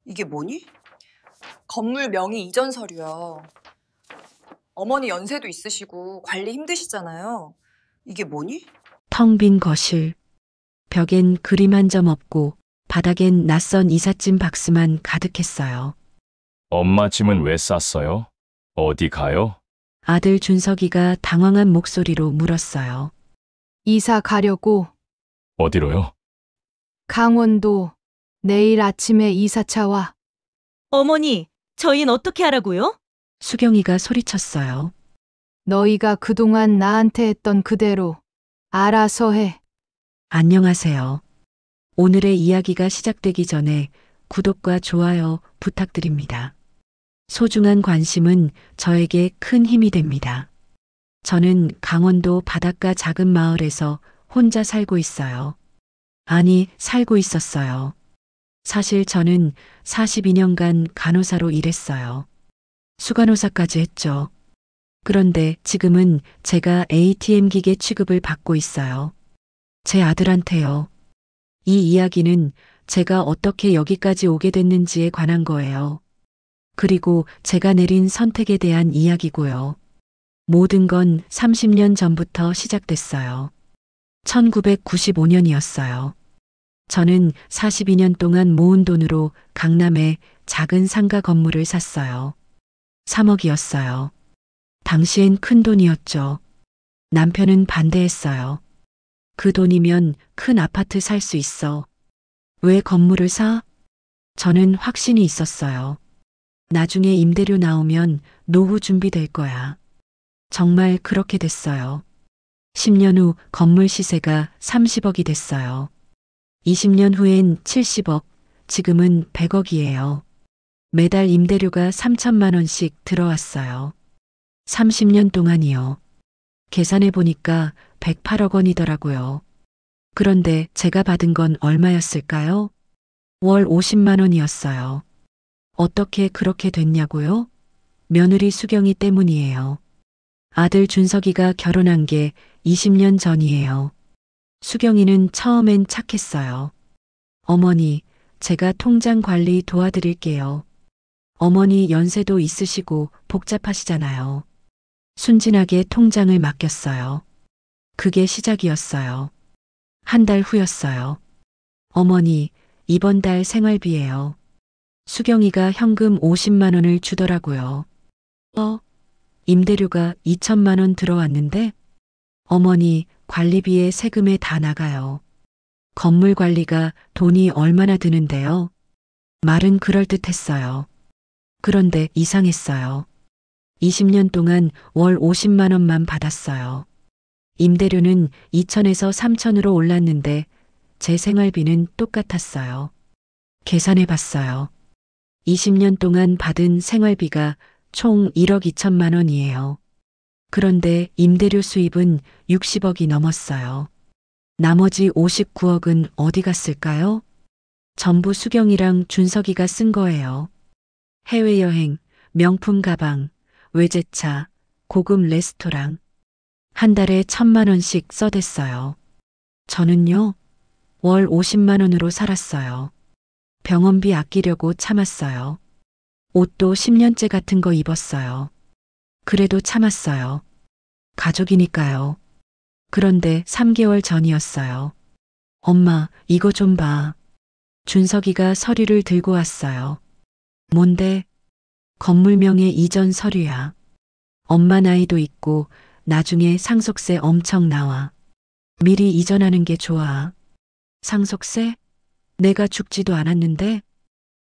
이게 뭐니? 건물 명의 이전 서류요. 어머니 연세도 있으시고 관리 힘드시잖아요. 이게 뭐니? 텅 빈 거실. 벽엔 그림 한 점 없고 바닥엔 낯선 이삿짐 박스만 가득했어요. 엄마 짐은 왜 쌌어요? 어디 가요? 아들 준석이가 당황한 목소리로 물었어요. 이사 가려고. 어디로요? 강원도. 내일 아침에 이사차 와. 어머니, 저희는 어떻게 하라고요? 수경이가 소리쳤어요. 너희가 그동안 나한테 했던 그대로 알아서 해. 안녕하세요. 오늘의 이야기가 시작되기 전에 구독과 좋아요 부탁드립니다. 소중한 관심은 저에게 큰 힘이 됩니다. 저는 강원도 바닷가 작은 마을에서 혼자 살고 있어요. 아니, 살고 있었어요. 사실 저는 42년간 간호사로 일했어요. 수간호사까지 했죠. 그런데 지금은 제가 ATM 기계 취급을 받고 있어요. 제 아들한테요. 이 이야기는 제가 어떻게 여기까지 오게 됐는지에 관한 거예요. 그리고 제가 내린 선택에 대한 이야기고요. 모든 건 30년 전부터 시작됐어요. 1995년이었어요. 저는 42년 동안 모은 돈으로 강남에 작은 상가 건물을 샀어요. 3억이었어요. 당시엔 큰 돈이었죠. 남편은 반대했어요. 그 돈이면 큰 아파트 살 수 있어. 왜 건물을 사? 저는 확신이 있었어요. 나중에 임대료 나오면 노후 준비될 거야. 정말 그렇게 됐어요. 10년 후 건물 시세가 30억이 됐어요. 20년 후엔 70억, 지금은 100억이에요. 매달 임대료가 3천만 원씩 들어왔어요. 30년 동안이요. 계산해 보니까 108억 원이더라고요. 그런데 제가 받은 건 얼마였을까요? 월 50만 원이었어요. 어떻게 그렇게 됐냐고요? 며느리 수경이 때문이에요. 아들 준석이가 결혼한 게 20년 전이에요. 수경이는 처음엔 착했어요. 어머니, 제가 통장 관리 도와드릴게요. 어머니 연세도 있으시고 복잡하시잖아요. 순진하게 통장을 맡겼어요. 그게 시작이었어요. 한 달 후였어요. 어머니, 이번 달 생활비예요. 수경이가 현금 50만 원을 주더라고요. 임대료가 2천만 원 들어왔는데? 어머니, 관리비에 세금에 다 나가요. 건물 관리가 돈이 얼마나 드는데요? 말은 그럴듯했어요. 그런데 이상했어요. 20년 동안 월 50만 원만 받았어요. 임대료는 2천에서 3천으로 올랐는데 제 생활비는 똑같았어요. 계산해 봤어요. 20년 동안 받은 생활비가 총 1억 2천만 원이에요. 그런데 임대료 수입은 60억이 넘었어요. 나머지 59억은 어디 갔을까요? 전부 수경이랑 준석이가 쓴 거예요. 해외여행, 명품 가방, 외제차, 고급 레스토랑. 한 달에 1,000만 원씩 써댔어요. 저는요, 월 50만 원으로 살았어요. 병원비 아끼려고 참았어요. 옷도 10년째 같은 거 입었어요. 그래도 참았어요. 가족이니까요. 그런데 3개월 전이었어요. 엄마, 이거 좀 봐. 준석이가 서류를 들고 왔어요. 뭔데? 건물명의 이전 서류야. 엄마 나이도 있고 나중에 상속세 엄청 나와. 미리 이전하는 게 좋아. 상속세? 내가 죽지도 않았는데?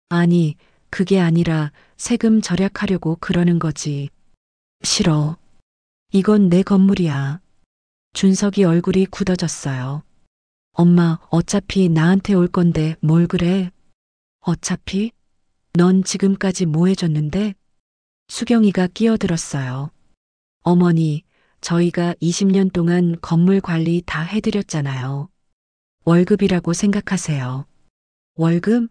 아니, 그게 아니라 세금 절약하려고 그러는 거지. 싫어. 이건 내 건물이야. 준석이 얼굴이 굳어졌어요. 엄마, 어차피 나한테 올 건데 뭘 그래? 어차피? 넌 지금까지 뭐 해줬는데? 수경이가 끼어들었어요. 어머니, 저희가 20년 동안 건물 관리 다 해드렸잖아요. 월급이라고 생각하세요. 월급?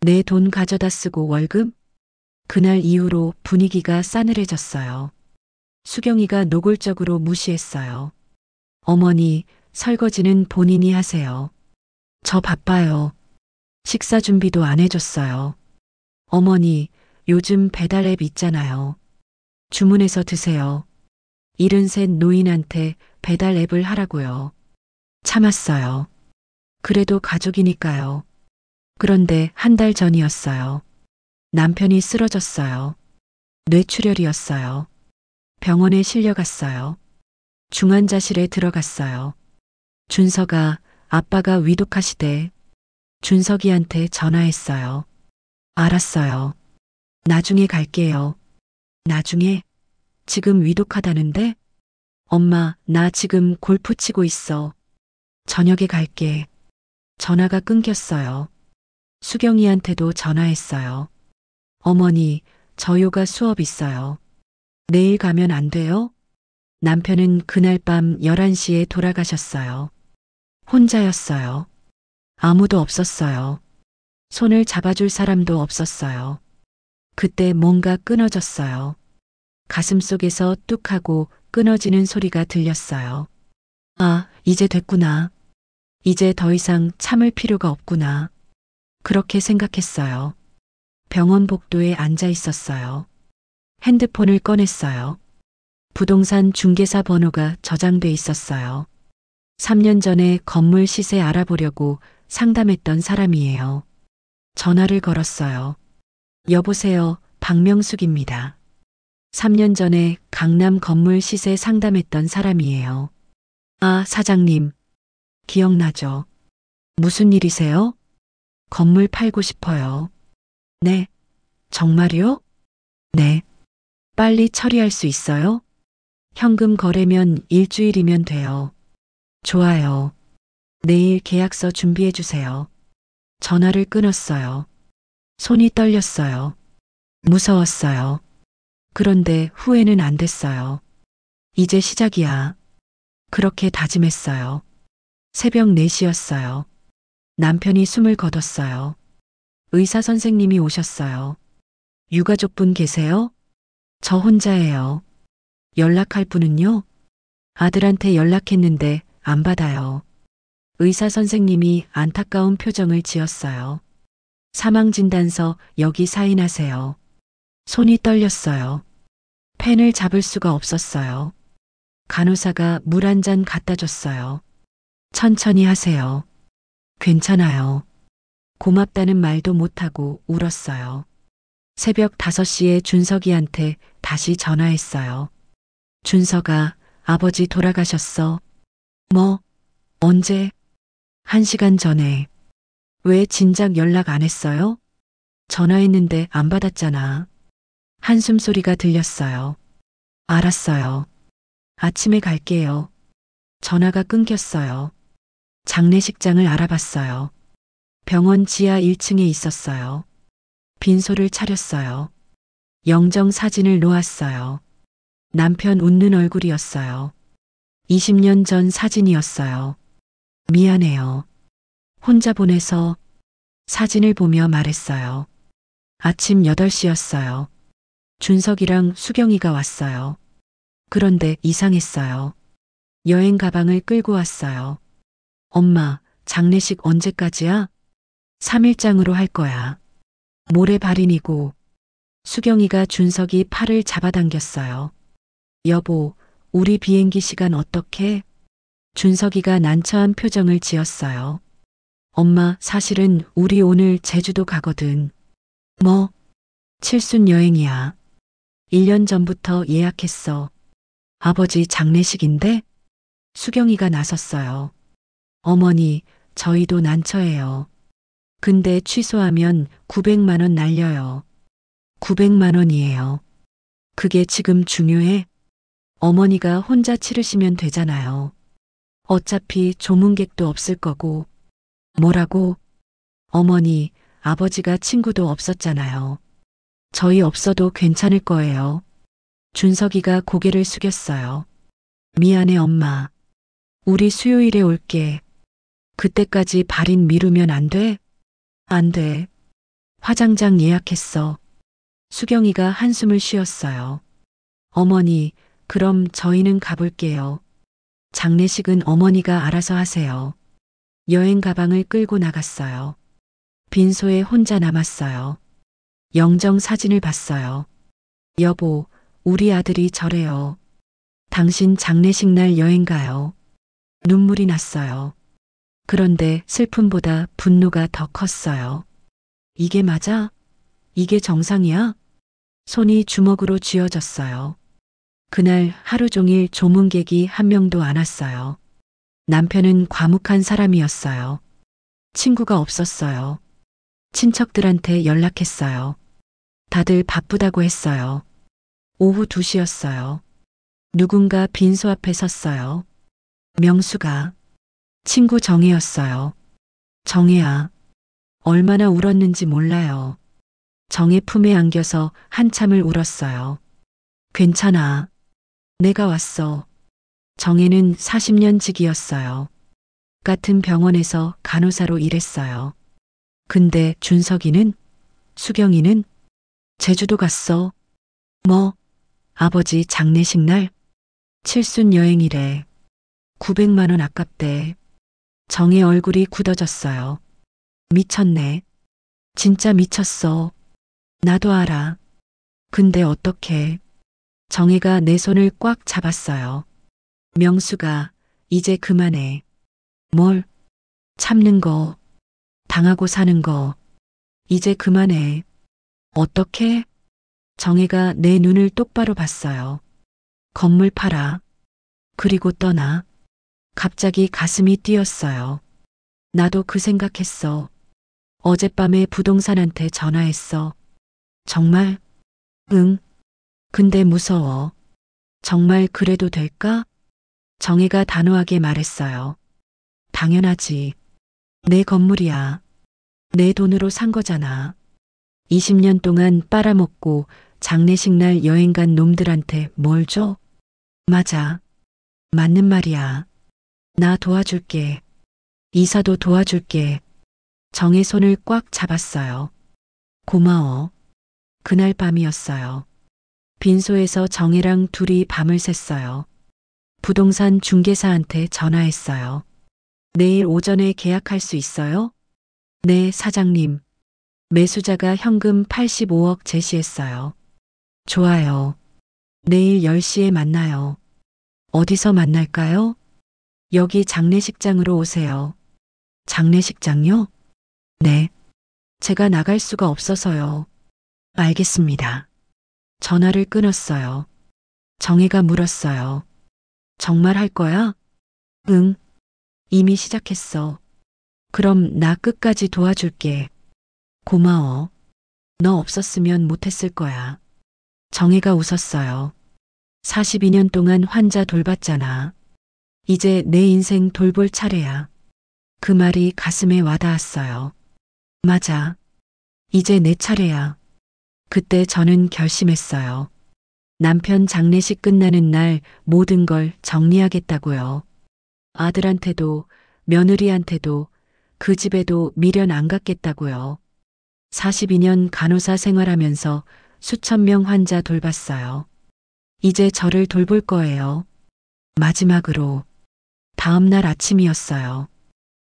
내 돈 가져다 쓰고 월급? 그날 이후로 분위기가 싸늘해졌어요. 수경이가 노골적으로 무시했어요. 어머니, 설거지는 본인이 하세요. 저 바빠요. 식사 준비도 안 해줬어요. 어머니, 요즘 배달 앱 있잖아요. 주문해서 드세요. 73 노인한테 배달 앱을 하라고요. 참았어요. 그래도 가족이니까요. 그런데 한 달 전이었어요. 남편이 쓰러졌어요. 뇌출혈이었어요. 병원에 실려갔어요. 중환자실에 들어갔어요. 준서가 아빠가 위독하시대. 준석이한테 전화했어요. 알았어요. 나중에 갈게요. 나중에? 지금 위독하다는데? 엄마, 나 지금 골프 치고 있어. 저녁에 갈게. 전화가 끊겼어요. 수경이한테도 전화했어요. 어머니, 저 요가 수업 있어요. 내일 가면 안 돼요? 남편은 그날 밤 11시에 돌아가셨어요. 혼자였어요. 아무도 없었어요. 손을 잡아줄 사람도 없었어요. 그때 뭔가 끊어졌어요. 가슴 속에서 뚝 하고 끊어지는 소리가 들렸어요. 아, 이제 됐구나. 이제 더 이상 참을 필요가 없구나. 그렇게 생각했어요. 병원 복도에 앉아 있었어요. 핸드폰을 꺼냈어요. 부동산 중개사 번호가 저장돼 있었어요. 3년 전에 건물 시세 알아보려고 상담했던 사람이에요. 전화를 걸었어요. 여보세요, 박명숙입니다. 3년 전에 강남 건물 시세 상담했던 사람이에요. 아, 사장님. 기억나죠? 무슨 일이세요? 건물 팔고 싶어요. 네. 정말요? 네. 빨리 처리할 수 있어요? 현금 거래면 일주일이면 돼요. 좋아요. 내일 계약서 준비해 주세요. 전화를 끊었어요. 손이 떨렸어요. 무서웠어요. 그런데 후회는 안 됐어요. 이제 시작이야. 그렇게 다짐했어요. 새벽 4시였어요. 남편이 숨을 거뒀어요. 의사 선생님이 오셨어요. 유가족분 계세요? 저 혼자예요. 연락할 분은요? 아들한테 연락했는데 안 받아요. 의사 선생님이 안타까운 표정을 지었어요. 사망진단서 여기 사인하세요. 손이 떨렸어요. 펜을 잡을 수가 없었어요. 간호사가 물 한 잔 갖다 줬어요. 천천히 하세요. 괜찮아요. 고맙다는 말도 못하고 울었어요. 새벽 5시에 준석이한테 다시 전화했어요. 준석아, 아버지 돌아가셨어. 뭐? 언제? 1시간 전에. 왜 진작 연락 안 했어요? 전화했는데 안 받았잖아. 한숨 소리가 들렸어요. 알았어요. 아침에 갈게요. 전화가 끊겼어요. 장례식장을 알아봤어요. 병원 지하 1층에 있었어요. 빈소를 차렸어요. 영정 사진을 놓았어요. 남편 웃는 얼굴이었어요. 20년 전 사진이었어요. 미안해요. 혼자 보내서 사진을 보며 말했어요. 아침 8시였어요. 준석이랑 수경이가 왔어요. 그런데 이상했어요. 여행 가방을 끌고 왔어요. 엄마, 장례식 언제까지야? 3일장으로 할 거야. 모레 발인이고. 수경이가 준석이 팔을 잡아당겼어요. 여보, 우리 비행기 시간 어떻게? 준석이가 난처한 표정을 지었어요. 엄마, 사실은 우리 오늘 제주도 가거든. 뭐? 칠순 여행이야. 1년 전부터 예약했어. 아버지 장례식인데? 수경이가 나섰어요. 어머니, 저희도 난처해요. 근데 취소하면 900만 원 날려요. 900만 원이에요. 그게 지금 중요해? 어머니가 혼자 치르시면 되잖아요. 어차피 조문객도 없을 거고. 뭐라고? 어머니, 아버지가 친구도 없었잖아요. 저희 없어도 괜찮을 거예요. 준석이가 고개를 숙였어요. 미안해, 엄마. 우리 수요일에 올게. 그때까지 발인 미루면 안 돼? 안 돼. 화장장 예약했어. 수경이가 한숨을 쉬었어요. 어머니, 그럼 저희는 가볼게요. 장례식은 어머니가 알아서 하세요. 여행 가방을 끌고 나갔어요. 빈소에 혼자 남았어요. 영정 사진을 봤어요. 여보, 우리 아들이 저래요. 당신 장례식 날 여행 가요. 눈물이 났어요. 그런데 슬픔보다 분노가 더 컸어요. 이게 맞아? 이게 정상이야? 손이 주먹으로 쥐어졌어요. 그날 하루 종일 조문객이 한 명도 안 왔어요. 남편은 과묵한 사람이었어요. 친구가 없었어요. 친척들한테 연락했어요. 다들 바쁘다고 했어요. 오후 2시였어요. 누군가 빈소 앞에 섰어요. 명수가. 친구 정혜였어요. 정혜야. 얼마나 울었는지 몰라요. 정혜 품에 안겨서 한참을 울었어요. 괜찮아. 내가 왔어. 정혜는 40년 직이었어요. 같은 병원에서 간호사로 일했어요. 근데 준석이는? 수경이는? 제주도 갔어. 뭐? 아버지 장례식 날? 칠순 여행이래. 900만 원 아깝대. 정의 얼굴이 굳어졌어요. 미쳤네. 진짜 미쳤어. 나도 알아. 근데 어떡해. 정혜가 내 손을 꽉 잡았어요. 명수가 이제 그만해. 뭘? 참는 거. 당하고 사는 거. 이제 그만해. 어떻게? 정혜가 내 눈을 똑바로 봤어요. 건물 팔아. 그리고 떠나. 갑자기 가슴이 뛰었어요. 나도 그 생각했어. 어젯밤에 부동산한테 전화했어. 정말? 응. 근데 무서워. 정말 그래도 될까? 정혜가 단호하게 말했어요. 당연하지. 내 건물이야. 내 돈으로 산 거잖아. 20년 동안 빨아먹고 장례식 날 여행 간 놈들한테 뭘 줘? 맞아. 맞는 말이야. 나 도와줄게. 이사도 도와줄게. 정의 손을 꽉 잡았어요. 고마워. 그날 밤이었어요. 빈소에서 정혜랑 둘이 밤을 샜어요. 부동산 중개사한테 전화했어요. 내일 오전에 계약할 수 있어요? 네, 사장님. 매수자가 현금 85억 제시했어요. 좋아요. 내일 10시에 만나요. 어디서 만날까요? 여기 장례식장으로 오세요. 장례식장요? 네. 제가 나갈 수가 없어서요. 알겠습니다. 전화를 끊었어요. 정혜가 물었어요. 정말 할 거야? 응. 이미 시작했어. 그럼 나 끝까지 도와줄게. 고마워. 너 없었으면 못했을 거야. 정혜가 웃었어요. 42년 동안 환자 돌봤잖아. 이제 내 인생 돌볼 차례야. 그 말이 가슴에 와닿았어요. 맞아. 이제 내 차례야. 그때 저는 결심했어요. 남편 장례식 끝나는 날 모든 걸 정리하겠다고요. 아들한테도 며느리한테도 그 집에도 미련 안 갖겠다고요. 42년 간호사 생활하면서 수천 명 환자 돌봤어요. 이제 저를 돌볼 거예요. 마지막으로. 다음 날 아침이었어요.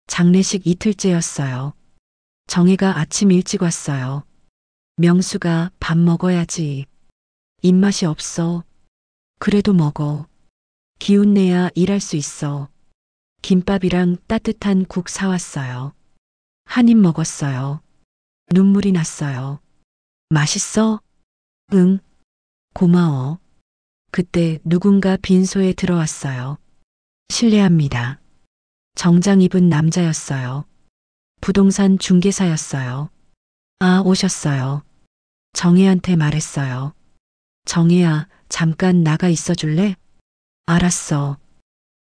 장례식 이틀째였어요. 정혜가 아침 일찍 왔어요. 명수가 밥 먹어야지. 입맛이 없어. 그래도 먹어. 기운 내야 일할 수 있어. 김밥이랑 따뜻한 국 사왔어요. 한 입 먹었어요. 눈물이 났어요. 맛있어? 응. 고마워. 그때 누군가 빈소에 들어왔어요. 실례합니다. 정장 입은 남자였어요. 부동산 중개사였어요. 아, 오셨어요. 정혜한테 말했어요. 정혜야, 잠깐 나가 있어 줄래? 알았어.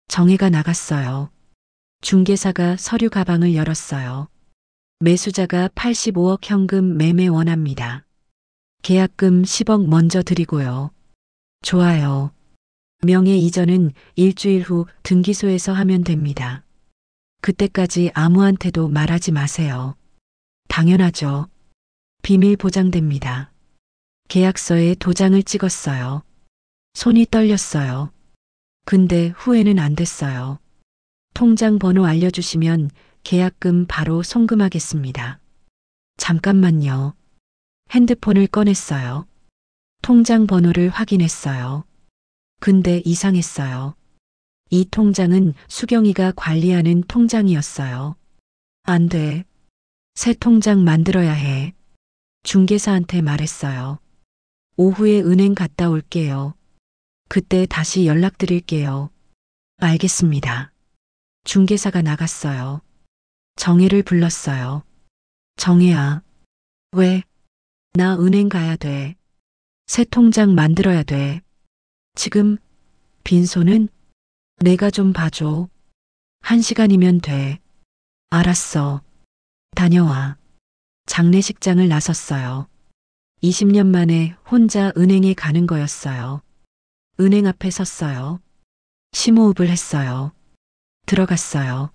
정혜가 나갔어요. 중개사가 서류 가방을 열었어요. 매수자가 85억 현금 매매 원합니다. 계약금 10억 먼저 드리고요. 좋아요. 명예 이전은 일주일 후 등기소에서 하면 됩니다. 그때까지 아무한테도 말하지 마세요. 당연하죠. 비밀 보장됩니다. 계약서에 도장을 찍었어요. 손이 떨렸어요. 근데 후회는 안 됐어요. 통장 번호 알려주시면 계약금 바로 송금하겠습니다. 잠깐만요. 핸드폰을 꺼냈어요. 통장 번호를 확인했어요. 근데 이상했어요. 이 통장은 수경이가 관리하는 통장이었어요. 안 돼. 새 통장 만들어야 해. 중개사한테 말했어요. 오후에 은행 갔다 올게요. 그때 다시 연락드릴게요. 알겠습니다. 중개사가 나갔어요. 정혜를 불렀어요. 정혜야. 왜? 나 은행 가야 돼. 새 통장 만들어야 돼. 지금 빈소는 내가 좀 봐줘. 1시간이면 돼. 알았어. 다녀와. 장례식장을 나섰어요. 20년 만에 혼자 은행에 가는 거였어요. 은행 앞에 섰어요. 심호흡을 했어요. 들어갔어요.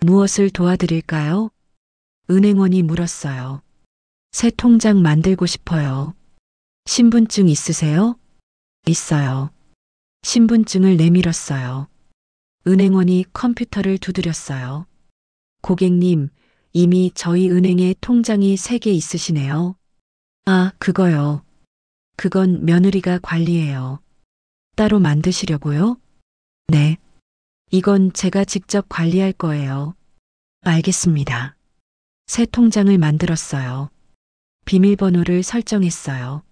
무엇을 도와드릴까요? 은행원이 물었어요. 새 통장 만들고 싶어요. 신분증 있으세요? 있어요. 신분증을 내밀었어요. 은행원이 컴퓨터를 두드렸어요. 고객님, 이미 저희 은행에 통장이 3개 있으시네요. 아, 그거요. 그건 며느리가 관리해요. 따로 만드시려고요? 네. 이건 제가 직접 관리할 거예요. 알겠습니다. 새 통장을 만들었어요. 비밀번호를 설정했어요.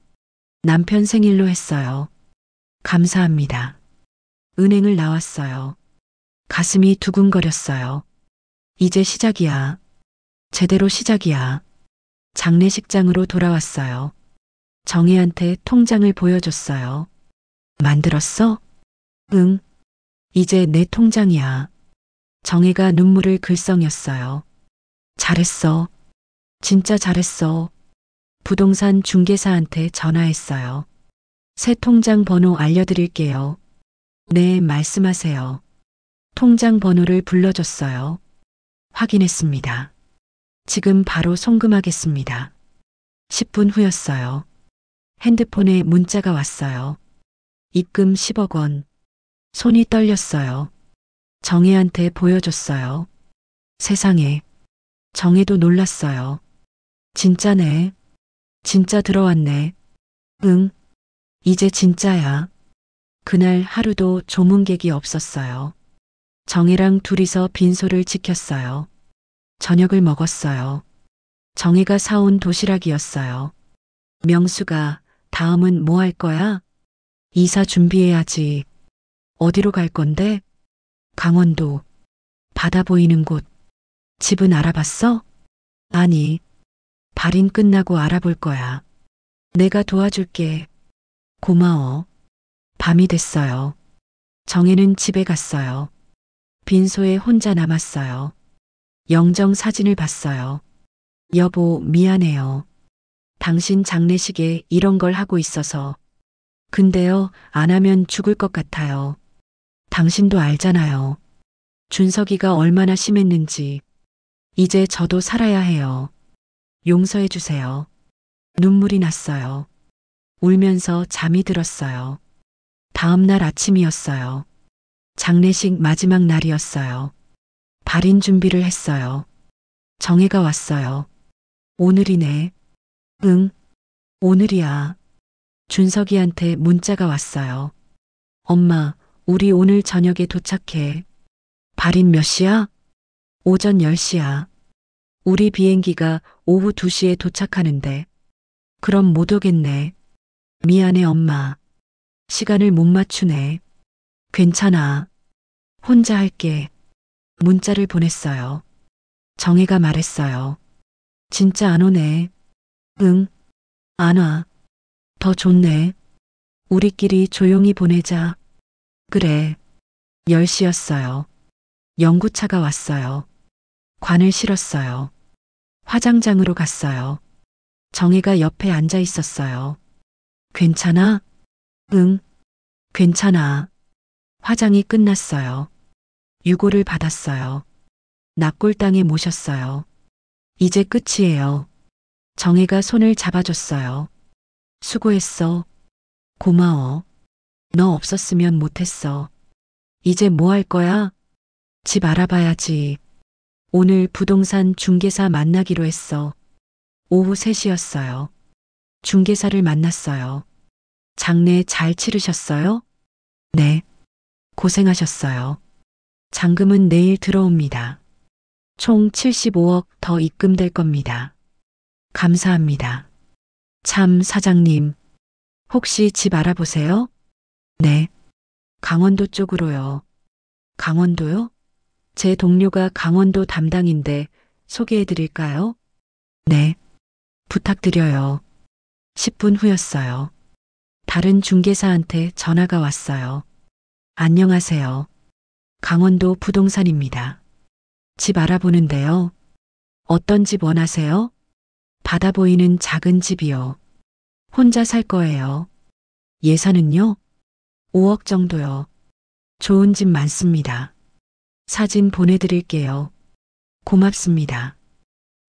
남편 생일로 했어요. 감사합니다. 은행을 나왔어요. 가슴이 두근거렸어요. 이제 시작이야. 제대로 시작이야. 장례식장으로 돌아왔어요. 정혜한테 통장을 보여줬어요. 만들었어? 응. 이제 내 통장이야. 정혜가 눈물을 글썽였어요. 잘했어. 진짜 잘했어. 부동산 중개사한테 전화했어요. 새 통장 번호 알려드릴게요. 네, 말씀하세요. 통장 번호를 불러줬어요. 확인했습니다. 지금 바로 송금하겠습니다. 10분 후였어요. 핸드폰에 문자가 왔어요. 입금 10억 원. 손이 떨렸어요. 정혜한테 보여줬어요. 세상에. 정혜도 놀랐어요. 진짜네. 진짜 들어왔네. 응. 이제 진짜야. 그날 하루도 조문객이 없었어요. 정혜랑 둘이서 빈소를 지켰어요. 저녁을 먹었어요. 정혜가 사온 도시락이었어요. 명수가 다음은 뭐 할 거야? 이사 준비해야지. 어디로 갈 건데? 강원도. 바다 보이는 곳. 집은 알아봤어? 아니. 발인 끝나고 알아볼 거야. 내가 도와줄게. 고마워. 밤이 됐어요. 정혜는 집에 갔어요. 빈소에 혼자 남았어요. 영정 사진을 봤어요. 여보, 미안해요. 당신 장례식에 이런 걸 하고 있어서. 근데요, 안 하면 죽을 것 같아요. 당신도 알잖아요. 준석이가 얼마나 심했는지. 이제 저도 살아야 해요. 용서해 주세요. 눈물이 났어요. 울면서 잠이 들었어요. 다음 날 아침이었어요. 장례식 마지막 날이었어요. 발인 준비를 했어요. 정혜가 왔어요. 오늘이네. 응, 오늘이야. 준석이한테 문자가 왔어요. 엄마, 우리 오늘 저녁에 도착해. 발인 몇 시야? 오전 10시야. 우리 비행기가 오후 2시에 도착하는데. 그럼 못 오겠네. 미안해, 엄마. 시간을 못 맞추네. 괜찮아. 혼자 할게. 문자를 보냈어요. 정혜가 말했어요. 진짜 안 오네. 응, 안 와. 더 좋네. 우리끼리 조용히 보내자. 그래. 10시였어요. 연구차가 왔어요. 관을 실었어요. 화장장으로 갔어요. 정혜가 옆에 앉아 있었어요. 괜찮아? 응, 괜찮아. 화장이 끝났어요. 유고를 받았어요. 낙골당에 모셨어요. 이제 끝이에요. 정혜가 손을 잡아줬어요. 수고했어. 고마워. 너 없었으면 못했어. 이제 뭐 할 거야? 집 알아봐야지. 오늘 부동산 중개사 만나기로 했어. 오후 3시였어요. 중개사를 만났어요. 장례 잘 치르셨어요? 네. 고생하셨어요. 잔금은 내일 들어옵니다. 총 75억 더 입금될 겁니다. 감사합니다. 참, 사장님. 혹시 집 알아보세요? 네. 강원도 쪽으로요. 강원도요? 제 동료가 강원도 담당인데 소개해 드릴까요? 네. 부탁드려요. 10분 후였어요. 다른 중개사한테 전화가 왔어요. 안녕하세요. 강원도 부동산입니다. 집 알아보는데요. 어떤 집 원하세요? 바다 보이는 작은 집이요. 혼자 살 거예요. 예산은요? 5억 정도요. 좋은 집 많습니다. 사진 보내드릴게요. 고맙습니다.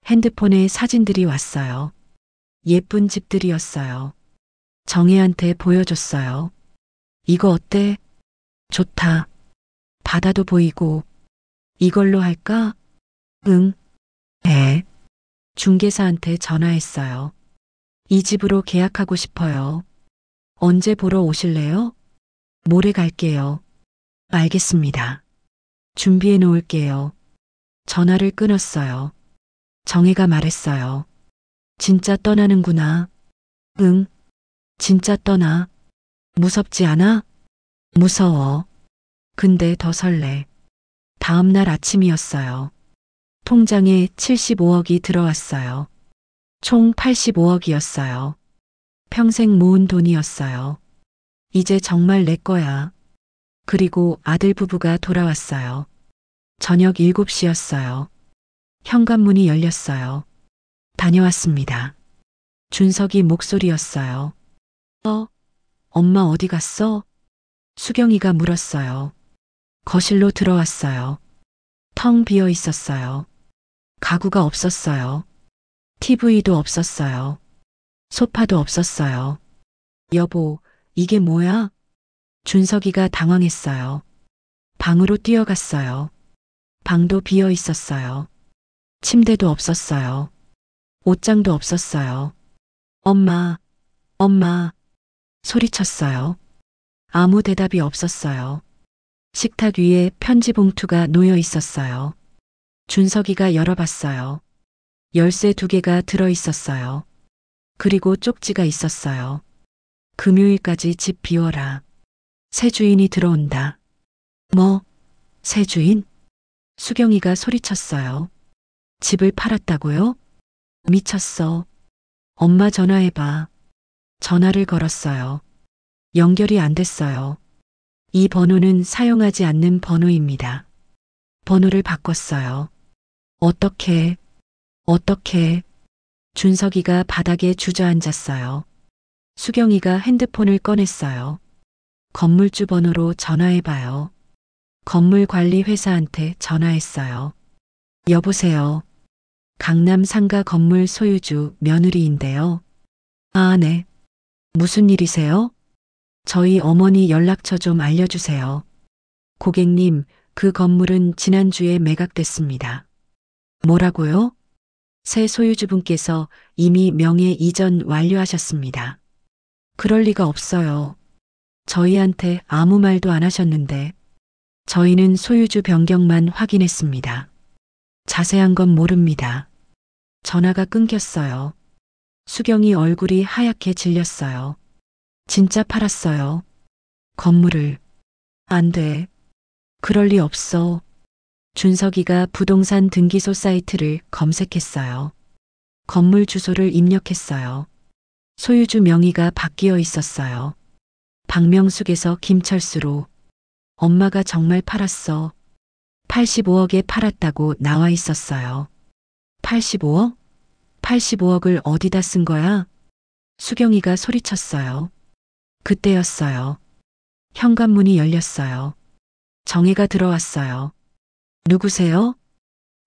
핸드폰에 사진들이 왔어요. 예쁜 집들이었어요. 정혜한테 보여줬어요. 이거 어때? 좋다. 바다도 보이고. 이걸로 할까? 응. 중개사한테 전화했어요. 이 집으로 계약하고 싶어요. 언제 보러 오실래요? 모레 갈게요. 알겠습니다. 준비해 놓을게요. 전화를 끊었어요. 정혜가 말했어요. 진짜 떠나는구나. 응. 진짜 떠나. 무섭지 않아? 무서워. 근데 더 설레. 다음 날 아침이었어요. 통장에 75억이 들어왔어요. 총 85억이었어요. 평생 모은 돈이었어요. 이제 정말 내 거야. 그리고 아들 부부가 돌아왔어요. 저녁 7시였어요. 현관문이 열렸어요. 다녀왔습니다. 준석이 목소리였어요. 엄마 어디 갔어? 수경이가 물었어요. 거실로 들어왔어요. 텅 비어 있었어요. 가구가 없었어요. TV도 없었어요. 소파도 없었어요. 여보, 이게 뭐야? 준석이가 당황했어요. 방으로 뛰어갔어요. 방도 비어 있었어요. 침대도 없었어요. 옷장도 없었어요. 엄마, 엄마, 소리쳤어요. 아무 대답이 없었어요. 식탁 위에 편지 봉투가 놓여 있었어요. 준석이가 열어봤어요. 열쇠 2개가 들어 있었어요. 그리고 쪽지가 있었어요. 금요일까지 집 비워라. 새 주인이 들어온다. 뭐? 새 주인? 수경이가 소리쳤어요. 집을 팔았다고요? 미쳤어. 엄마 전화해봐. 전화를 걸었어요. 연결이 안 됐어요. 이 번호는 사용하지 않는 번호입니다. 번호를 바꿨어요. 어떻게? 준석이가 바닥에 주저앉았어요. 수경이가 핸드폰을 꺼냈어요. 건물주 번호로 전화해봐요. 건물관리회사한테 전화했어요. 여보세요. 강남 상가 건물 소유주 며느리인데요. 아, 네. 무슨 일이세요? 저희 어머니 연락처 좀 알려주세요. 고객님, 그 건물은 지난주에 매각됐습니다. 뭐라고요? 새 소유주분께서 이미 명예 이전 완료하셨습니다. 그럴 리가 없어요. 저희한테 아무 말도 안 하셨는데. 저희는 소유주 변경만 확인했습니다. 자세한 건 모릅니다. 전화가 끊겼어요. 수경이 얼굴이 하얗게 질렸어요. 진짜 팔았어요. 건물을. 안 돼. 그럴 리 없어. 준석이가 부동산 등기소 사이트를 검색했어요. 건물 주소를 입력했어요. 소유주 명의가 바뀌어 있었어요. 박명숙에서 김철수로. 엄마가 정말 팔았어. 85억에 팔았다고 나와 있었어요. 85억? 85억을 어디다 쓴 거야? 수경이가 소리쳤어요. 그때였어요. 현관문이 열렸어요. 정혜가 들어왔어요. 누구세요?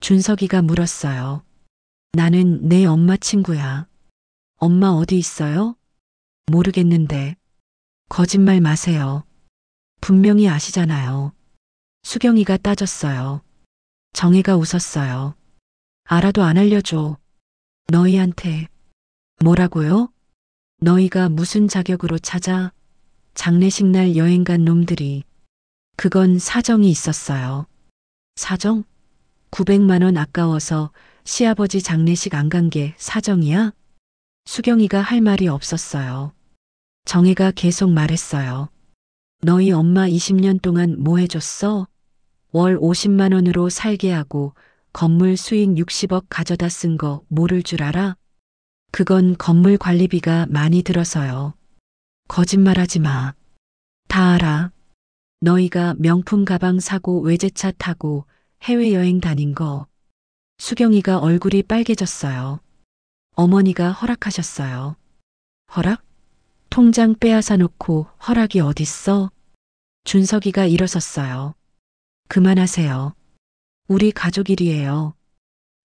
준석이가 물었어요. 나는 내 엄마 친구야. 엄마 어디 있어요? 모르겠는데. 거짓말 마세요. 분명히 아시잖아요. 수경이가 따졌어요. 정혜가 웃었어요. 알아도 안 알려줘. 너희한테. 뭐라고요? 너희가 무슨 자격으로 찾아? 장례식 날 여행 간 놈들이. 그건 사정이 있었어요. 사정? 900만 원 아까워서 시아버지 장례식 안 간 게 사정이야? 수경이가 할 말이 없었어요. 정혜가 계속 말했어요. 너희 엄마 20년 동안 뭐 해줬어? 월 50만 원으로 살게 하고 건물 수익 60억 가져다 쓴 거 모를 줄 알아? 그건 건물 관리비가 많이 들어서요. 거짓말하지 마. 다 알아. 너희가 명품 가방 사고 외제차 타고 해외여행 다닌 거. 수경이가 얼굴이 빨개졌어요. 어머니가 허락하셨어요. 허락? 통장 빼앗아 놓고 허락이 어딨어? 준석이가 일어섰어요. 그만하세요. 우리 가족 일이에요.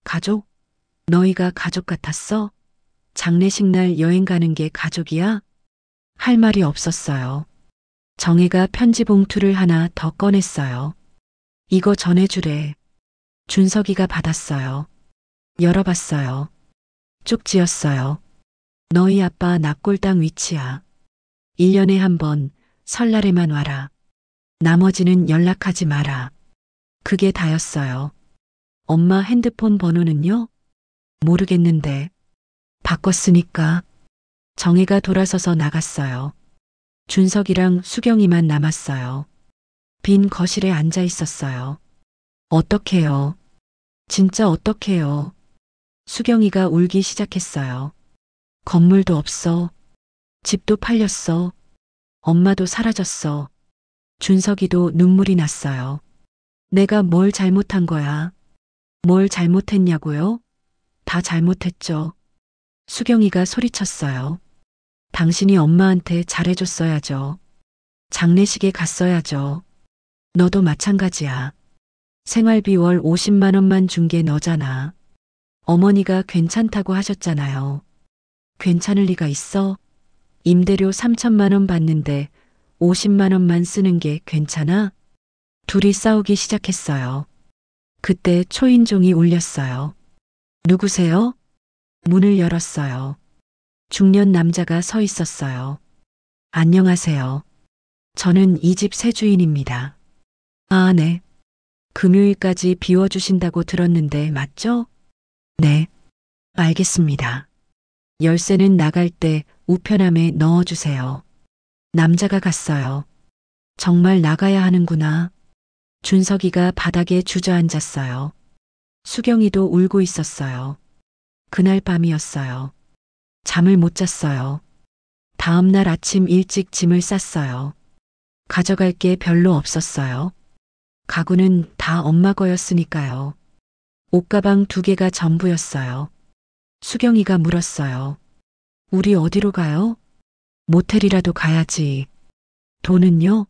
가족? 너희가 가족 같았어? 장례식 날 여행 가는 게 가족이야? 할 말이 없었어요. 정혜가 편지 봉투를 하나 더 꺼냈어요. 이거 전해주래. 준석이가 받았어요. 열어봤어요. 쪽지였어요. 너희 아빠 납골당 위치야. 1년에 한 번 설날에만 와라. 나머지는 연락하지 마라. 그게 다였어요. 엄마 핸드폰 번호는요? 모르겠는데. 바꿨으니까. 정혜가 돌아서서 나갔어요. 준석이랑 수경이만 남았어요. 빈 거실에 앉아 있었어요. 어떡해요. 진짜 어떡해요. 수경이가 울기 시작했어요. 건물도 없어. 집도 팔렸어. 엄마도 사라졌어. 준석이도 눈물이 났어요. 내가 뭘 잘못한 거야? 뭘 잘못했냐고요? 다 잘못했죠. 수경이가 소리쳤어요. 당신이 엄마한테 잘해줬어야죠. 장례식에 갔어야죠. 너도 마찬가지야. 생활비 월 50만 원만 준 게 너잖아. 어머니가 괜찮다고 하셨잖아요. 괜찮을 리가 있어? 임대료 3천만 원 받는데 50만 원만 쓰는 게 괜찮아? 둘이 싸우기 시작했어요. 그때 초인종이 울렸어요. 누구세요? 문을 열었어요. 중년 남자가 서 있었어요. 안녕하세요. 저는 이 집 새 주인입니다. 아, 네. 금요일까지 비워주신다고 들었는데 맞죠? 네. 알겠습니다. 열쇠는 나갈 때 우편함에 넣어주세요. 남자가 갔어요. 정말 나가야 하는구나. 준석이가 바닥에 주저앉았어요. 수경이도 울고 있었어요. 그날 밤이었어요. 잠을 못 잤어요. 다음 날 아침 일찍 짐을 쌌어요. 가져갈 게 별로 없었어요. 가구는 다 엄마 거였으니까요. 옷가방 2개가 전부였어요. 수경이가 물었어요. 우리 어디로 가요? 모텔이라도 가야지. 돈은요?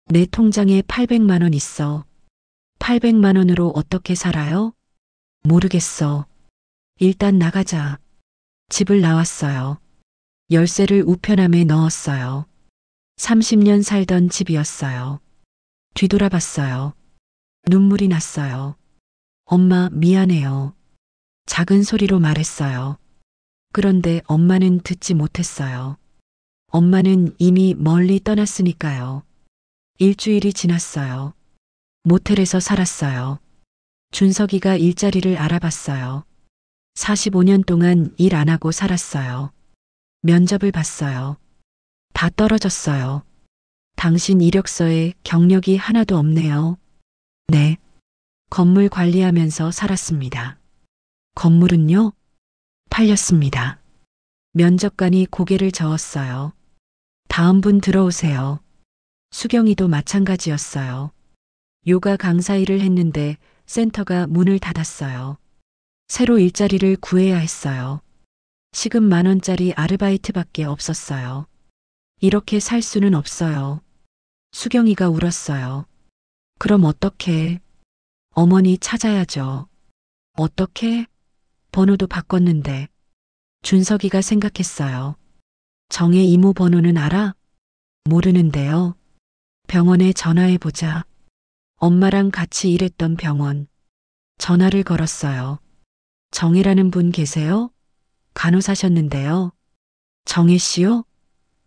내 통장에 800만 원 있어. 800만 원으로 어떻게 살아요? 모르겠어. 일단 나가자. 집을 나왔어요. 열쇠를 우편함에 넣었어요. 30년 살던 집이었어요. 뒤돌아봤어요. 눈물이 났어요. 엄마 미안해요. 작은 소리로 말했어요. 그런데 엄마는 듣지 못했어요. 엄마는 이미 멀리 떠났으니까요. 일주일이 지났어요. 모텔에서 살았어요. 준석이가 일자리를 알아봤어요. 45년 동안 일 안 하고 살았어요. 면접을 봤어요. 다 떨어졌어요. 당신 이력서에 경력이 하나도 없네요. 네. 건물 관리하면서 살았습니다. 건물은요? 팔렸습니다. 면접관이 고개를 저었어요. 다음 분 들어오세요. 수경이도 마찬가지였어요. 요가 강사 일을 했는데 센터가 문을 닫았어요. 새로 일자리를 구해야 했어요. 시급 10,000원짜리 아르바이트밖에 없었어요. 이렇게 살 수는 없어요. 수경이가 울었어요. 그럼 어떡해? 어머니 찾아야죠. 어떻게? 번호도 바꿨는데. 준석이가 생각했어요. 정혜 이모 번호는 알아? 모르는데요. 병원에 전화해보자. 엄마랑 같이 일했던 병원. 전화를 걸었어요. 정혜라는 분 계세요? 간호사셨는데요. 정혜 씨요?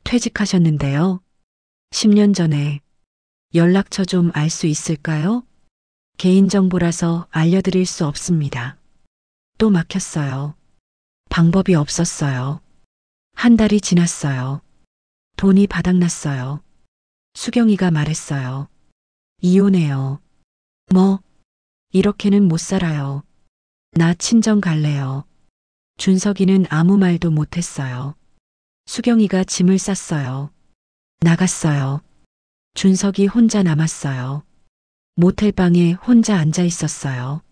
퇴직하셨는데요. 10년 전에 연락처 좀 알 수 있을까요? 개인정보라서 알려드릴 수 없습니다. 또 막혔어요. 방법이 없었어요. 한 달이 지났어요. 돈이 바닥났어요. 수경이가 말했어요. 이혼해요. 뭐, 이렇게는 못 살아요. 나 친정 갈래요. 준석이는 아무 말도 못했어요. 수경이가 짐을 쌌어요. 나갔어요. 준석이 혼자 남았어요. 모텔방에 혼자 앉아 있었어요.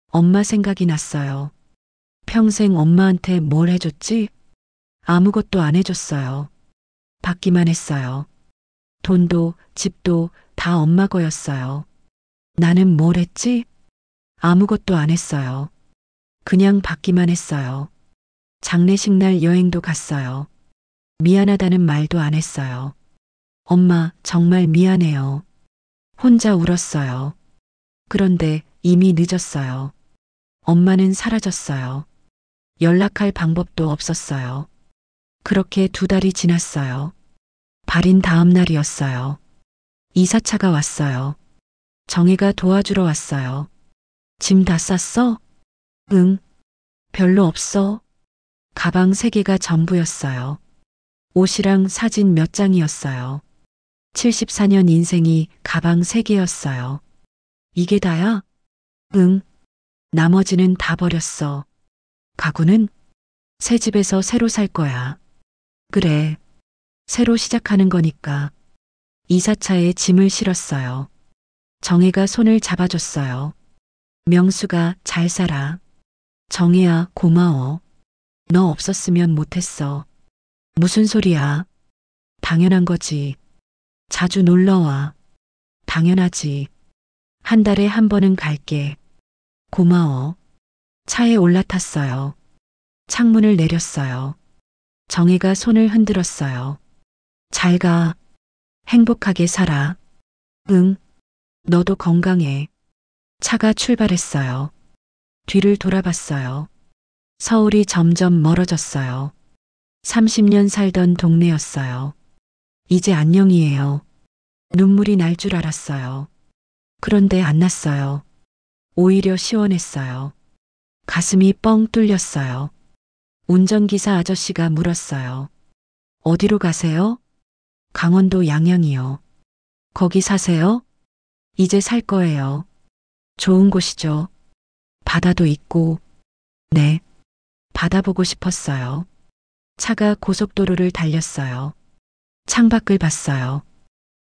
엄마 생각이 났어요. 평생 엄마한테 뭘 해줬지? 아무것도 안 해줬어요. 받기만 했어요. 돈도 집도 다 엄마 거였어요. 나는 뭘 했지? 아무것도 안 했어요. 그냥 받기만 했어요. 장례식 날 여행도 갔어요. 미안하다는 말도 안 했어요. 엄마, 정말 미안해요. 혼자 울었어요. 그런데 이미 늦었어요. 엄마는 사라졌어요. 연락할 방법도 없었어요. 그렇게 2달이 지났어요. 발인 다음 날이었어요. 이사차가 왔어요. 정혜가 도와주러 왔어요. 짐 다 쌌어? 응. 별로 없어. 가방 3개가 전부였어요. 옷이랑 사진 몇 장이었어요. 74년 인생이 가방 3개였어요. 이게 다야? 응. 나머지는 다 버렸어. 가구는? 새 집에서 새로 살 거야. 그래. 새로 시작하는 거니까. 이사차에 짐을 실었어요. 정혜가 손을 잡아줬어요. 명수가 잘 살아. 정혜야, 고마워. 너 없었으면 못했어. 무슨 소리야? 당연한 거지. 자주 놀러와. 당연하지. 한 달에 한 번은 갈게. 고마워. 차에 올라탔어요. 창문을 내렸어요. 정혜가 손을 흔들었어요. 잘 가. 행복하게 살아. 응. 너도 건강해. 차가 출발했어요. 뒤를 돌아봤어요. 서울이 점점 멀어졌어요. 30년 살던 동네였어요. 이제 안녕이에요. 눈물이 날 줄 알았어요. 그런데 안 났어요. 오히려 시원했어요. 가슴이 뻥 뚫렸어요. 운전기사 아저씨가 물었어요. 어디로 가세요? 강원도 양양이요. 거기 사세요? 이제 살 거예요. 좋은 곳이죠. 바다도 있고. 네. 바다 보고 싶었어요. 차가 고속도로를 달렸어요. 창밖을 봤어요.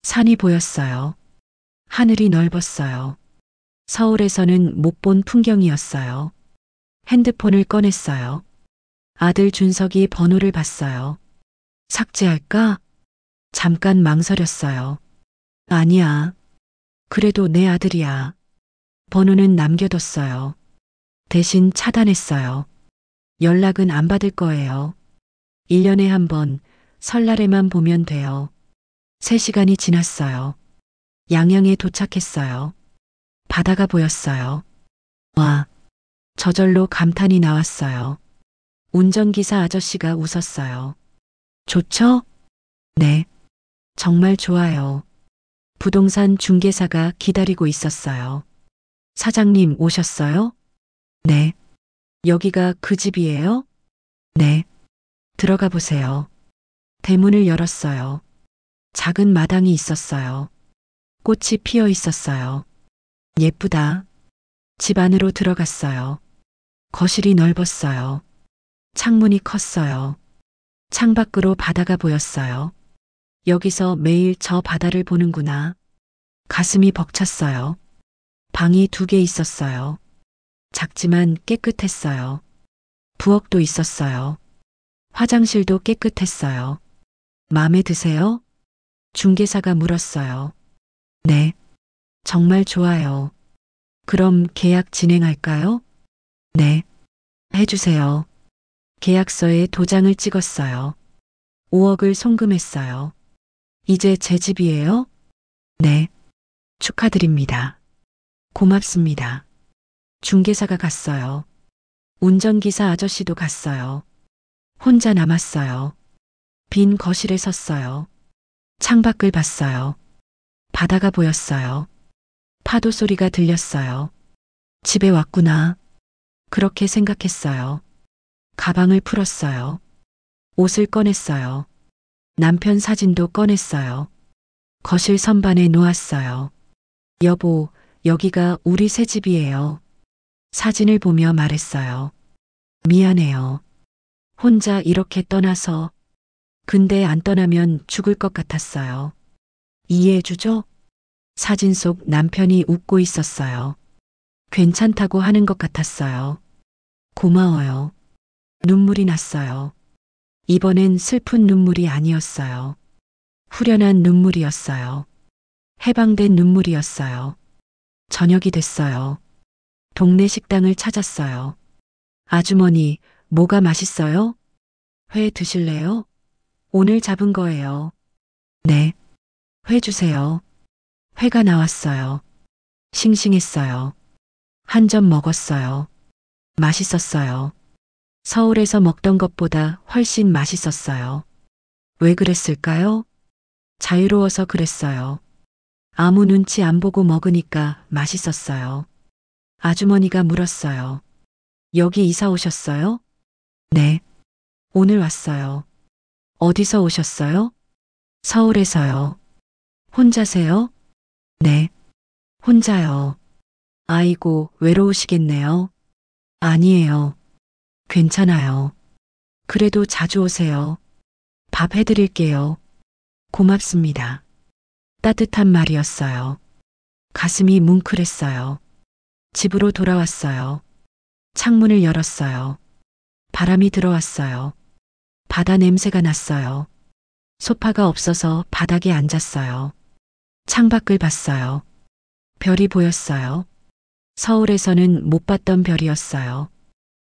산이 보였어요. 하늘이 넓었어요. 서울에서는 못 본 풍경이었어요. 핸드폰을 꺼냈어요. 아들 준석이 번호를 봤어요. 삭제할까? 잠깐 망설였어요. 아니야. 그래도 내 아들이야. 번호는 남겨뒀어요. 대신 차단했어요. 연락은 안 받을 거예요. 1년에 한 번, 설날에만 보면 돼요. 3시간이 지났어요. 양양에 도착했어요. 바다가 보였어요. 와, 저절로 감탄이 나왔어요. 운전기사 아저씨가 웃었어요. 좋죠? 네. 정말 좋아요. 부동산 중개사가 기다리고 있었어요. 사장님 오셨어요? 네. 여기가 그 집이에요? 네. 들어가 보세요. 대문을 열었어요. 작은 마당이 있었어요. 꽃이 피어 있었어요. 예쁘다. 집 안으로 들어갔어요. 거실이 넓었어요. 창문이 컸어요. 창밖으로 바다가 보였어요. 여기서 매일 저 바다를 보는구나. 가슴이 벅찼어요. 방이 2개 있었어요. 작지만 깨끗했어요. 부엌도 있었어요. 화장실도 깨끗했어요. 마음에 드세요? 중개사가 물었어요. 네. 정말 좋아요. 그럼 계약 진행할까요? 네. 해주세요. 계약서에 도장을 찍었어요. 5억을 송금했어요. 이제 제 집이에요? 네. 축하드립니다. 고맙습니다. 중개사가 갔어요. 운전기사 아저씨도 갔어요. 혼자 남았어요. 빈 거실에 섰어요. 창밖을 봤어요. 바다가 보였어요. 파도 소리가 들렸어요. 집에 왔구나. 그렇게 생각했어요. 가방을 풀었어요. 옷을 꺼냈어요. 남편 사진도 꺼냈어요. 거실 선반에 놓았어요. 여보, 여기가 우리 새 집이에요. 사진을 보며 말했어요. 미안해요. 혼자 이렇게 떠나서. 근데 안 떠나면 죽을 것 같았어요. 이해해주죠? 사진 속 남편이 웃고 있었어요. 괜찮다고 하는 것 같았어요. 고마워요. 눈물이 났어요. 이번엔 슬픈 눈물이 아니었어요. 후련한 눈물이었어요. 해방된 눈물이었어요. 저녁이 됐어요. 동네 식당을 찾았어요. 아주머니, 뭐가 맛있어요? 회 드실래요? 오늘 잡은 거예요. 네. 회 주세요. 회가 나왔어요. 싱싱했어요. 한 점 먹었어요. 맛있었어요. 서울에서 먹던 것보다 훨씬 맛있었어요. 왜 그랬을까요? 자유로워서 그랬어요. 아무 눈치 안 보고 먹으니까 맛있었어요. 아주머니가 물었어요. 여기 이사 오셨어요? 네. 오늘 왔어요. 어디서 오셨어요? 서울에서요. 혼자세요? 네. 혼자요. 아이고, 외로우시겠네요. 아니에요. 괜찮아요. 그래도 자주 오세요. 밥 해드릴게요. 고맙습니다. 따뜻한 말이었어요. 가슴이 뭉클했어요. 집으로 돌아왔어요. 창문을 열었어요. 바람이 들어왔어요. 바다 냄새가 났어요. 소파가 없어서 바닥에 앉았어요. 창밖을 봤어요. 별이 보였어요. 서울에서는 못 봤던 별이었어요.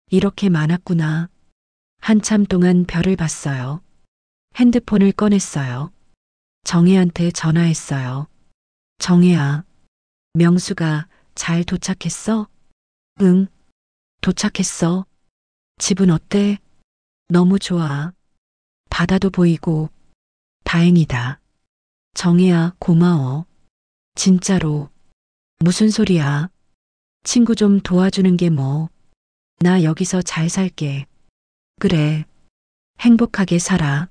이렇게 많았구나. 한참 동안 별을 봤어요. 핸드폰을 꺼냈어요. 정혜한테 전화했어요. 정혜야, 명수가 잘 도착했어? 응, 도착했어. 집은 어때? 너무 좋아. 바다도 보이고. 다행이다. 정혜야, 고마워. 진짜로. 무슨 소리야? 친구 좀 도와주는 게 뭐. 나 여기서 잘 살게. 그래. 행복하게 살아.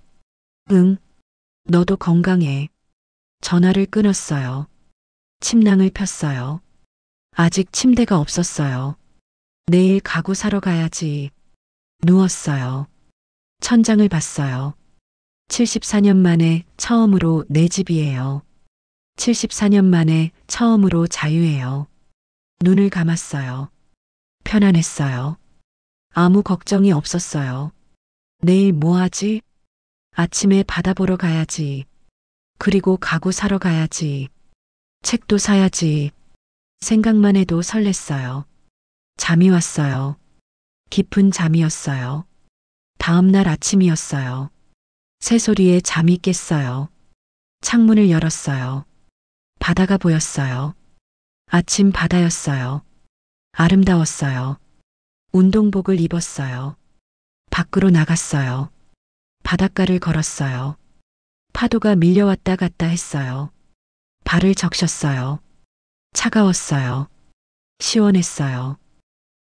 응. 너도 건강해. 전화를 끊었어요. 침낭을 폈어요. 아직 침대가 없었어요. 내일 가구 사러 가야지. 누웠어요. 천장을 봤어요. 74년 만에 처음으로 내 집이에요. 74년 만에 처음으로 자유예요. 눈을 감았어요. 편안했어요. 아무 걱정이 없었어요. 내일 뭐 하지? 아침에 바다 보러 가야지. 그리고 가구 사러 가야지. 책도 사야지. 생각만 해도 설렜어요. 잠이 왔어요. 깊은 잠이었어요. 다음 날 아침이었어요. 새소리에 잠이 깼어요. 창문을 열었어요. 바다가 보였어요. 아침 바다였어요. 아름다웠어요. 운동복을 입었어요. 밖으로 나갔어요. 바닷가를 걸었어요. 파도가 밀려왔다 갔다 했어요. 발을 적셨어요. 차가웠어요. 시원했어요.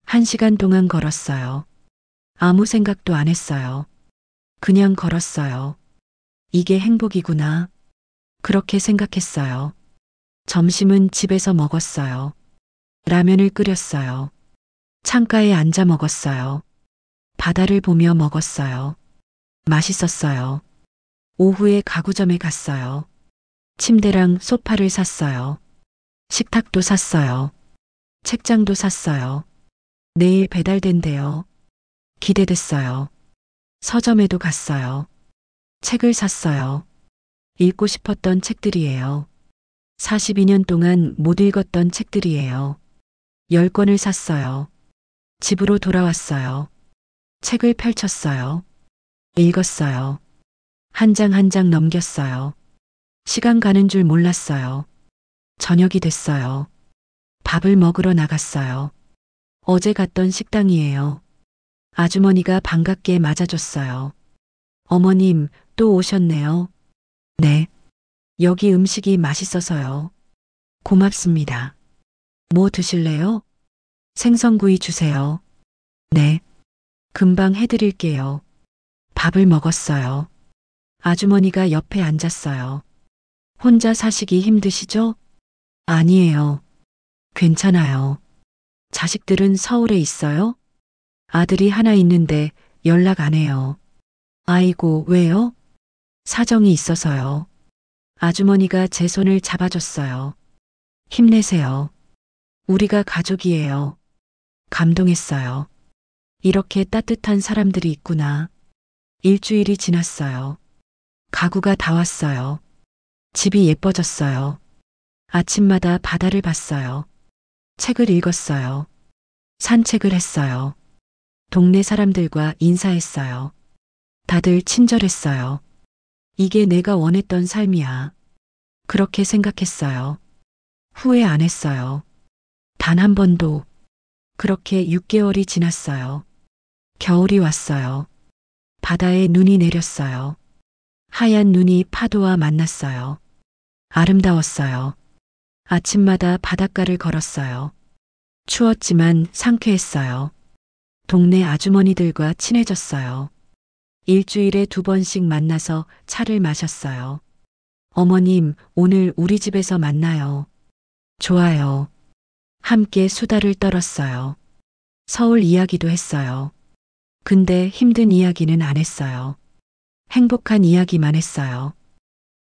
1시간 동안 걸었어요. 아무 생각도 안 했어요. 그냥 걸었어요. 이게 행복이구나. 그렇게 생각했어요. 점심은 집에서 먹었어요. 라면을 끓였어요. 창가에 앉아 먹었어요. 바다를 보며 먹었어요. 맛있었어요. 오후에 가구점에 갔어요. 침대랑 소파를 샀어요. 식탁도 샀어요. 책장도 샀어요. 내일 배달된대요. 기대됐어요. 서점에도 갔어요. 책을 샀어요. 읽고 싶었던 책들이에요. 42년 동안 못 읽었던 책들이에요. 10권을 샀어요. 집으로 돌아왔어요. 책을 펼쳤어요. 읽었어요. 한 장 한 장 넘겼어요. 시간 가는 줄 몰랐어요. 저녁이 됐어요. 밥을 먹으러 나갔어요. 어제 갔던 식당이에요. 아주머니가 반갑게 맞아줬어요. 어머님, 또 오셨네요. 네. 여기 음식이 맛있어서요. 고맙습니다. 뭐 드실래요? 생선구이 주세요. 네. 금방 해드릴게요. 밥을 먹었어요. 아주머니가 옆에 앉았어요. 혼자 사시기 힘드시죠? 아니에요. 괜찮아요. 자식들은 서울에 있어요? 아들이 하나 있는데 연락 안 해요. 아이고, 왜요? 사정이 있어서요. 아주머니가 제 손을 잡아줬어요. 힘내세요. 우리가 가족이에요. 감동했어요. 이렇게 따뜻한 사람들이 있구나. 일주일이 지났어요. 가구가 다 왔어요. 집이 예뻐졌어요. 아침마다 바다를 봤어요. 책을 읽었어요. 산책을 했어요. 동네 사람들과 인사했어요. 다들 친절했어요. 이게 내가 원했던 삶이야. 그렇게 생각했어요. 후회 안 했어요. 단 한 번도. 그렇게 6개월이 지났어요. 겨울이 왔어요. 바다에 눈이 내렸어요. 하얀 눈이 파도와 만났어요. 아름다웠어요. 아침마다 바닷가를 걸었어요. 추웠지만 상쾌했어요. 동네 아주머니들과 친해졌어요. 일주일에 2번씩 만나서 차를 마셨어요. 어머님, 오늘 우리 집에서 만나요. 좋아요. 함께 수다를 떨었어요. 서울 이야기도 했어요. 근데 힘든 이야기는 안 했어요. 행복한 이야기만 했어요.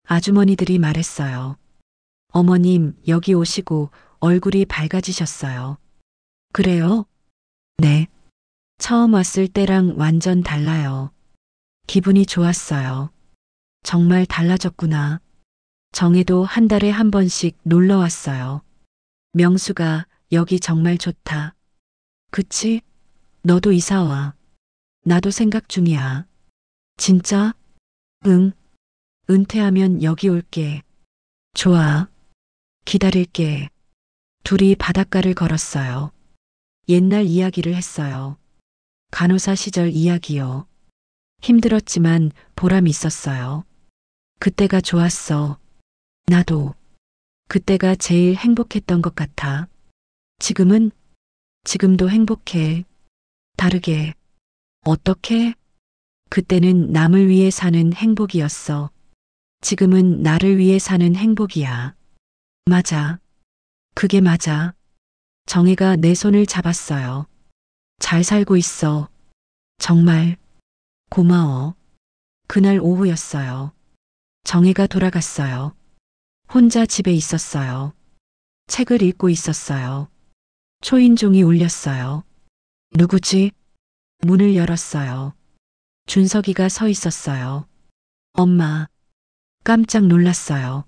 아주머니들이 말했어요. 어머님, 여기 오시고 얼굴이 밝아지셨어요. 그래요? 네. 처음 왔을 때랑 완전 달라요. 기분이 좋았어요. 정말 달라졌구나. 정혜도 한 달에 한 번씩 놀러 왔어요. 명수가 여기 정말 좋다. 그치? 너도 이사 와. 나도 생각 중이야. 진짜? 응. 은퇴하면 여기 올게. 좋아. 기다릴게. 둘이 바닷가를 걸었어요. 옛날 이야기를 했어요. 간호사 시절 이야기요. 힘들었지만 보람 있었어요. 그때가 좋았어. 나도. 그때가 제일 행복했던 것 같아. 지금은? 지금도 행복해. 다르게. 어떻게? 그때는 남을 위해 사는 행복이었어. 지금은 나를 위해 사는 행복이야. 맞아. 그게 맞아. 정혜가 내 손을 잡았어요. 잘 살고 있어. 정말. 고마워. 그날 오후였어요. 정혜가 돌아갔어요. 혼자 집에 있었어요. 책을 읽고 있었어요. 초인종이 울렸어요. 누구지? 문을 열었어요. 준석이가 서 있었어요. 엄마. 깜짝 놀랐어요.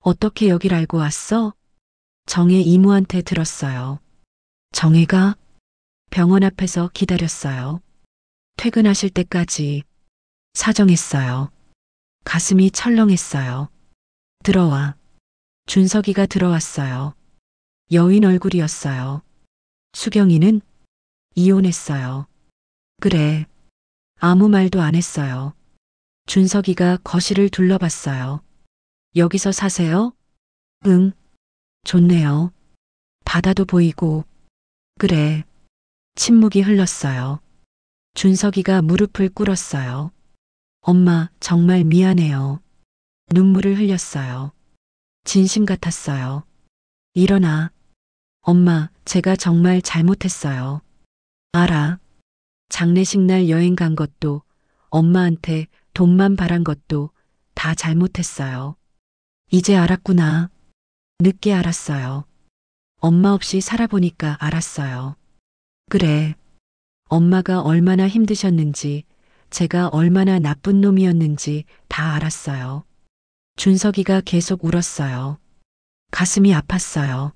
어떻게 여길 알고 왔어? 정혜 이모한테 들었어요. 정혜가 병원 앞에서 기다렸어요. 퇴근하실 때까지 사정했어요. 가슴이 철렁했어요. 들어와. 준석이가 들어왔어요. 여인 얼굴이었어요. 수경이는 이혼했어요. 그래. 아무 말도 안 했어요. 준석이가 거실을 둘러봤어요. 여기서 사세요? 응. 좋네요. 바다도 보이고. 그래. 침묵이 흘렀어요. 준석이가 무릎을 꿇었어요. 엄마, 정말 미안해요. 눈물을 흘렸어요. 진심 같았어요. 일어나. 엄마, 제가 정말 잘못했어요. 알아. 장례식 날 여행 간 것도, 엄마한테 돈만 바란 것도 다 잘못했어요. 이제 알았구나. 늦게 알았어요. 엄마 없이 살아보니까 알았어요. 그래. 엄마가 얼마나 힘드셨는지, 제가 얼마나 나쁜 놈이었는지 다 알았어요. 준석이가 계속 울었어요. 가슴이 아팠어요.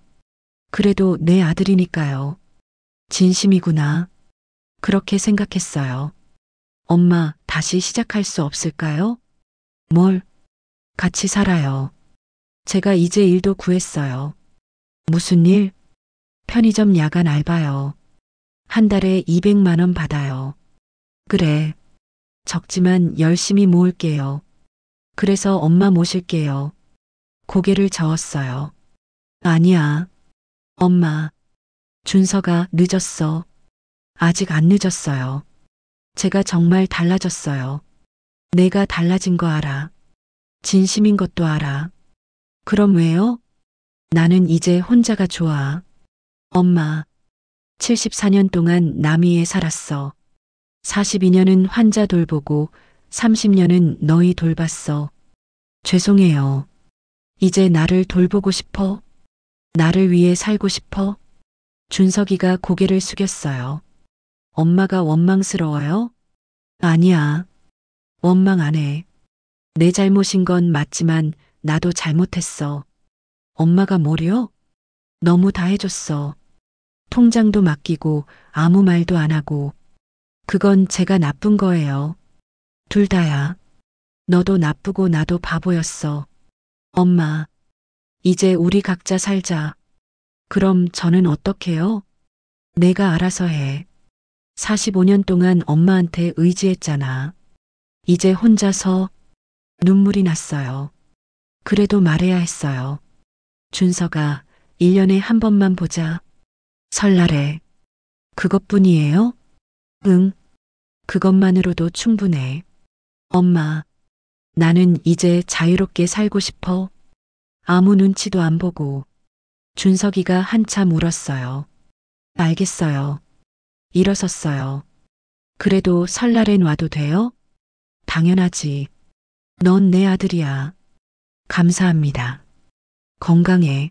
그래도 내 아들이니까요. 진심이구나. 그렇게 생각했어요. 엄마, 다시 시작할 수 없을까요? 뭘? 같이 살아요. 제가 이제 일도 구했어요. 무슨 일? 편의점 야간 알바요. 한 달에 200만 원 받아요. 그래. 적지만 열심히 모을게요. 그래서 엄마 모실게요. 고개를 저었어요. 아니야. 엄마. 준서가 늦었어. 아직 안 늦었어요. 제가 정말 달라졌어요. 내가 달라진 거 알아. 진심인 것도 알아. 그럼 왜요? 나는 이제 혼자가 좋아. 엄마. 74년 동안 남이에 살았어. 42년은 환자 돌보고 30년은 너희 돌봤어. 죄송해요. 이제 나를 돌보고 싶어? 나를 위해 살고 싶어? 준석이가 고개를 숙였어요. 엄마가 원망스러워요? 아니야. 원망 안 해. 내 잘못인 건 맞지만 나도 잘못했어. 엄마가 뭐려? 너무 다 해줬어. 통장도 맡기고 아무 말도 안 하고. 그건 제가 나쁜 거예요. 둘 다야. 너도 나쁘고 나도 바보였어. 엄마, 이제 우리 각자 살자. 그럼 저는 어떡해요? 내가 알아서 해. 45년 동안 엄마한테 의지했잖아. 이제 혼자서 눈물이 났어요. 그래도 말해야 했어요. 준서가 1년에 한 번만 보자. 설날에. 그것뿐이에요? 응. 그것만으로도 충분해. 엄마, 나는 이제 자유롭게 살고 싶어. 아무 눈치도 안 보고. 준석이가 한참 울었어요. 알겠어요. 일어섰어요. 그래도 설날엔 와도 돼요? 당연하지. 넌 내 아들이야. 감사합니다. 건강해.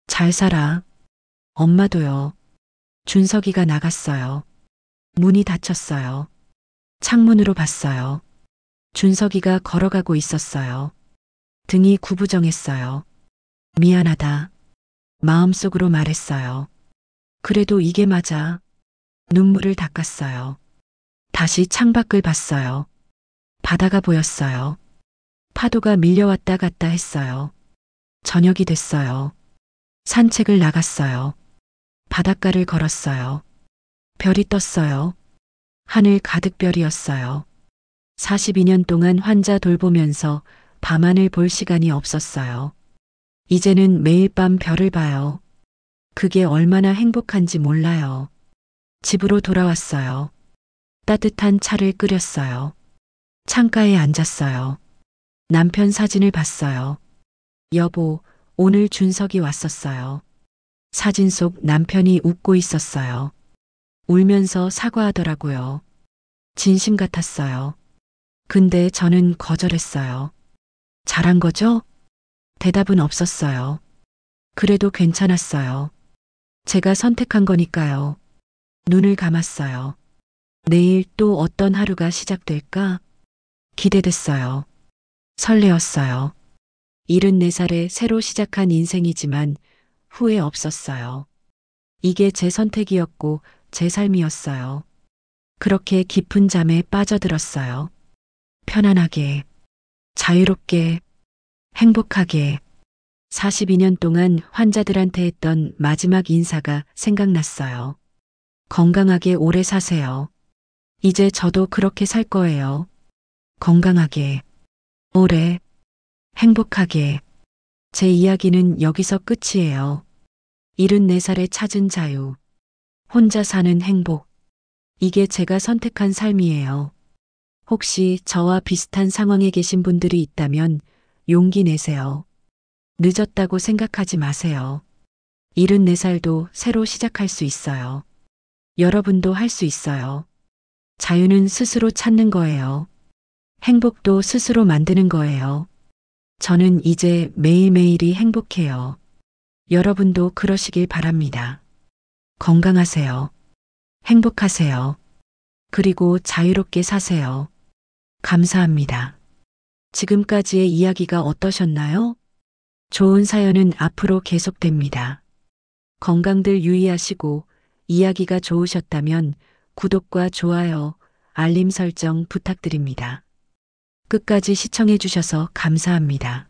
잘 살아. 엄마도요. 준석이가 나갔어요. 문이 닫혔어요. 창문으로 봤어요. 준석이가 걸어가고 있었어요. 등이 구부정했어요. 미안하다. 마음속으로 말했어요. 그래도 이게 맞아. 눈물을 닦았어요. 다시 창밖을 봤어요. 바다가 보였어요. 파도가 밀려왔다 갔다 했어요. 저녁이 됐어요. 산책을 나갔어요. 바닷가를 걸었어요. 별이 떴어요. 하늘 가득 별이었어요. 42년 동안 환자 돌보면서 밤하늘 볼 시간이 없었어요. 이제는 매일 밤 별을 봐요. 그게 얼마나 행복한지 몰라요. 집으로 돌아왔어요. 따뜻한 차를 끓였어요. 창가에 앉았어요. 남편 사진을 봤어요. 여보, 오늘 준석이 왔었어요. 사진 속 남편이 웃고 있었어요. 울면서 사과하더라고요. 진심 같았어요. 근데 저는 거절했어요. 잘한 거죠? 대답은 없었어요. 그래도 괜찮았어요. 제가 선택한 거니까요. 눈을 감았어요. 내일 또 어떤 하루가 시작될까? 기대됐어요. 설레었어요. 74살에 새로 시작한 인생이지만 후회 없었어요. 이게 제 선택이었고 제 삶이었어요. 그렇게 깊은 잠에 빠져들었어요. 편안하게, 자유롭게, 행복하게. 42년 동안 환자들한테 했던 마지막 인사가 생각났어요. 건강하게 오래 사세요. 이제 저도 그렇게 살 거예요. 건강하게, 오래, 행복하게. 제 이야기는 여기서 끝이에요. 74살에 찾은 자유. 혼자 사는 행복. 이게 제가 선택한 삶이에요. 혹시 저와 비슷한 상황에 계신 분들이 있다면 용기 내세요. 늦었다고 생각하지 마세요. 74살도 새로 시작할 수 있어요. 여러분도 할 수 있어요. 자유는 스스로 찾는 거예요. 행복도 스스로 만드는 거예요. 저는 이제 매일매일이 행복해요. 여러분도 그러시길 바랍니다. 건강하세요. 행복하세요. 그리고 자유롭게 사세요. 감사합니다. 지금까지의 이야기가 어떠셨나요? 좋은 사연은 앞으로 계속됩니다. 건강들 유의하시고 이야기가 좋으셨다면 구독과 좋아요, 알림 설정 부탁드립니다. 끝까지 시청해 주셔서 감사합니다.